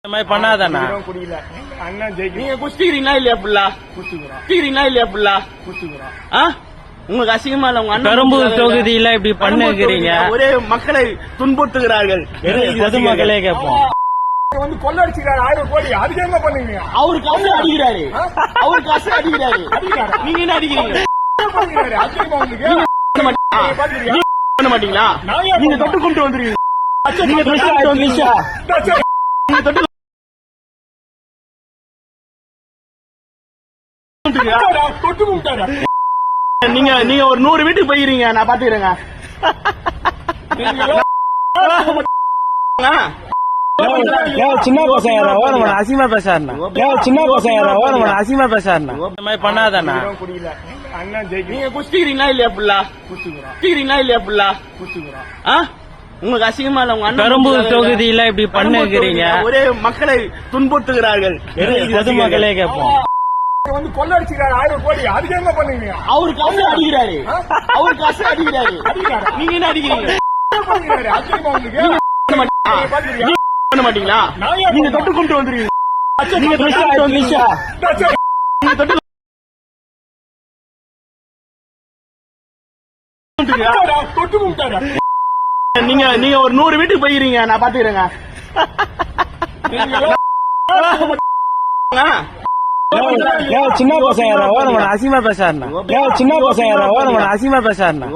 இந்த மாதிரி பண்ணாதானா குடியில அண்ணன் ஜெயிக்க நீங்க குஸ்திக்கிறீங்களா இல்லையா புள்ளா குஸ்திக்கிறீங்களா இல்லையா புள்ளா உங்களுக்கு அசிங்கமா இல்ல உங்க அண்ணன் பெரம்பூர் தொகுதியில இப்படி பண்ணுகிறீங்க ஒரே மக்களை துன்புறுத்துகிறார்கள் பொதுமக்களே கேட்போம். வந்து கொள்ளடிச்சுக்கிறாரு 1000 கோடி அதுக்கு என்ன பண்ணுவீங்க? அவரு காசு அடிக்கிறாரு அவரு காசு அடிக்கிறாரு நீங்க என்ன அடிக்கிறீங்க அசிங்கமா உங்களுக்கு? பண்ண மாட்டீங்களா நீங்க தொட்டு கொண்டு வந்துருவீங்க நீங்க தொட்டு கொண்டு வந்துருவீங்க நீங்க தொட்டு தொட்டு கும்பிட்டாரா? நீங்க நீங்க ஒரு 100 வீட்டுக்கு போயிருங்க நான் பாத்துக்கிறேங்க சின்ன பசங்க ஓரமா அசிமா பேசாருண்ணா சின்ன பசங்க ஓரமா அசிமா பேசாருண்ணா இந்த மாதிரி பண்ணாதானா குடியில அண்ணன் ஜெயிக்க நீங்க குஸ்திக்கிறீங்களா இல்லையா புள்ளா குஸ்திக்கிறீங்களா இல்லையா புள்ளா உங்களுக்கு அசிங்கமா இல்ல உங்க அண்ணன் பெரம்பூர் தொகுதியில இப்படி பண்ணுகிறீங்க ஒரே மக்களை துன்புறுத்துகிறார்கள் பொதுமக்களே கேட்போம். வந்து கொள்ளடிச்சுக்கிறாரு 1000 கோடி அதுக்கு என்ன பண்ணுவீங்க? அவரு காசு அடிக்கிறாரு அவரு காசு அடிக்கிறாரு நீங்க என்ன அடிக்கிறீங்க அசிங்கமா உங்களுக்கு? பண்ண மாட்டீங்களா நீங்க தொட்டு கொண்டு வந்துருவீங்க நீங்க தொட்டு கொண்டு வந்துருவீங்க நீங்க தொட்டு தொட்டு கும்பிட்டாரா? நீங்க நீங்க ஒரு 100 வீட்டுக்கு போயிருங்க நான் பாத்துக்கிறேங்க சின்ன பசங்க ஓரமா அசிமா பேசாருண்ணா சின்ன பசங்க ஓரமா அசிமா பேசாருண்ணா